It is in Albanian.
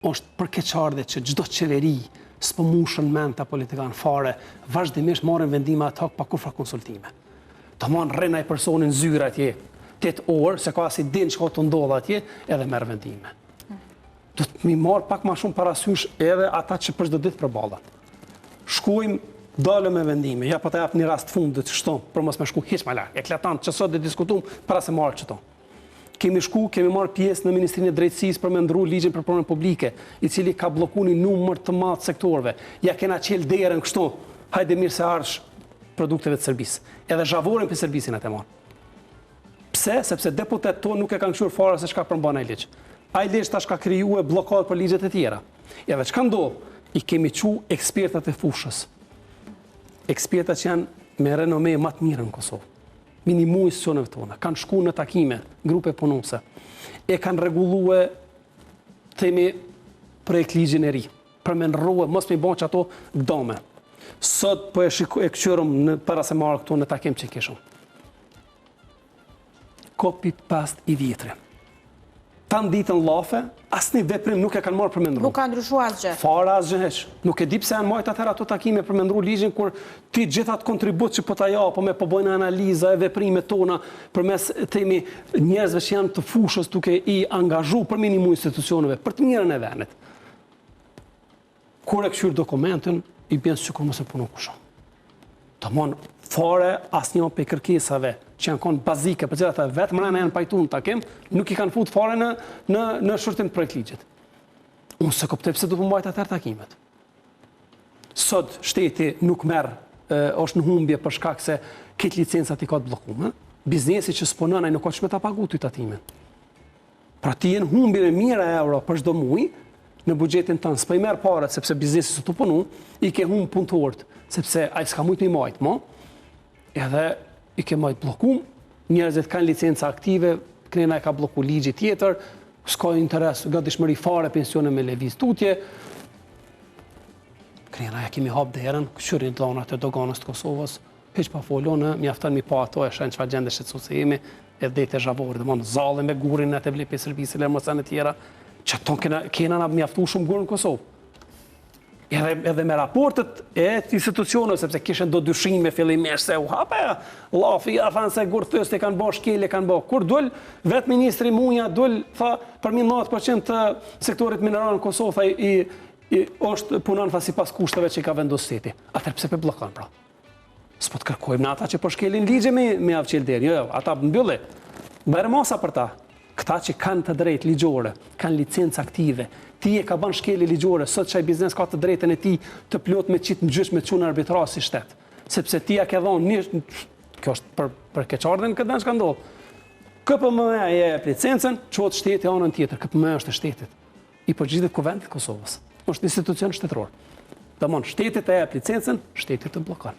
është përkeqardhje që çdo qeveri s'po mushën mend ta politikan fare, vazhdimisht marrin vendime ad hoc pa kurrë konsultime. Domthon rren ai personi në zyrë atje 8 orë, se ka si din çka të ndodh atje, edhe merr vendime. Do të mi marr pak më shumë parasysh edhe ata që për çdo ditë përballen. Shkojmë, dalëm me vendime, ja po ta jap një rast fundit kështu, për mos më shku hiç më lart. Eklatant që sot do diskutojmë para se marr çto. Kemi marrë pjesë në Ministrinë e Drejtësisë për me ndrru ligjin për punën publike, i cili ka bllokuar një numër të madh sektorëve. Ja kena qel derën kështu. Hajde mirë se ardhsh produkteve të Serbisë. Edhe zhavorin për Serbisin atë marr. Pse? Sepse deputetët tonë nuk e kanë kthyer fare se çka përmban ai ligj. Ai ligj tash ka krijuar bllokad për ligjet e tjera. Edhe çka ndodh? I kemi çu ekspertat e fushës. Ekspertat që janë me renome më të mirë në Kosovë. Minimu institucioneve tona, kanë shku në takime, grupe punuse, e kanë rregulluar themi projekt ligjin e ri, për me ndrruar, mos me bën që ato gdome. Sot po e kqyrëm para se marrë këtu në takim që kishëm. Copy paste i vjetri. Tanë ditën lafe, asnjë veprim nuk e kanë marrë për me ndru. Nuk ka ndryshuar asgjë. Fara asgjë heq. Nuk e di pse janë marrë atëherë ato takime për me ndru ligjin, kur ti gjithat kontribut që po ta japo me po bëjnë analiza e veprimet tona përmes themi njerëzve që janë të fushës duke i angazhu për minimu institucioneve, për të mirën e vendit. Kur e këshyr dokumentin, i bën sikur mos e punon kushon. Domthon fare asnjë prej kërkesave që janë kon bazike, për cilat vetëm rënë janë pajtuar në takim, nuk i kanë fut fare në shërtim të projekt ligjit. Unë se kuptoj pse do të mbajt atëherë takimet. Sot shteti nuk merr, është në humbje për shkak se këtë licencat i ka të bllokuar. Biznesi që s'punon ai nuk ka çmë ta paguajë ty tatimin. Pra ti në humbje me mijëra euro për çdo muaj në buxhetin tënd, s'po i merr parat sepse biznesi s'u punu, i ke humb punëtorët, sepse ai s'ka mujt më majt, mo. Edhe i ke majt bllokuar, njerëzit kanë licenca aktive, krena e ka bllokuar ligji tjetër, s'ka interes, gatishmëri fare pensione me lëviz tutje. Krena ja kemi hap derën, këshyrin dhonat e doganës të Kosovës, hiç pa folon, mjafton mi pa ato e shën çfarë gjendë shqetësuese jemi, edhe te zhavorit, domthon zallën me gurin atë vlep e Serbisë e mos anë të tjera, që ato kena na mjaftu shumë gur në Kosovë. Edhe me raportet e institucioneve, sepse kishen do dyshime fillimisht se u hape, lafi, thanë se gurthës e kanë bërë shkelje, kanë bërë. Kur dul, vetë ministri Munja dul, tha, për 90% të sektorit mineral në Kosovë, është punon sipas kushteve që i ka vendosur shteti. Atëherë pse pe bllokon pra? S'po të kërkojmë në ata që po shkelin ligje me avçel deri. Jo, ata mbylli. Bëre mosa për ta. Këta që kanë të drejtë ligjore, kanë licencë aktive, ti e ka bën shkelje ligjore, sot çaj biznes ka të drejtën e tij të plot me çit mëgjysh me çun arbitrazh si shtet. Sepse ti ja ke dhënë një, kjo është për keqardhën këtë që ka ndodhur. KPM-ja e jep licencën, çohet shteti anën tjetër, KPM-ja është e shtetit. I përgjigjet Kuvendit të Kosovës. Është institucion shtetëror. Domthon shteti të jep licencën, shteti të bllokon.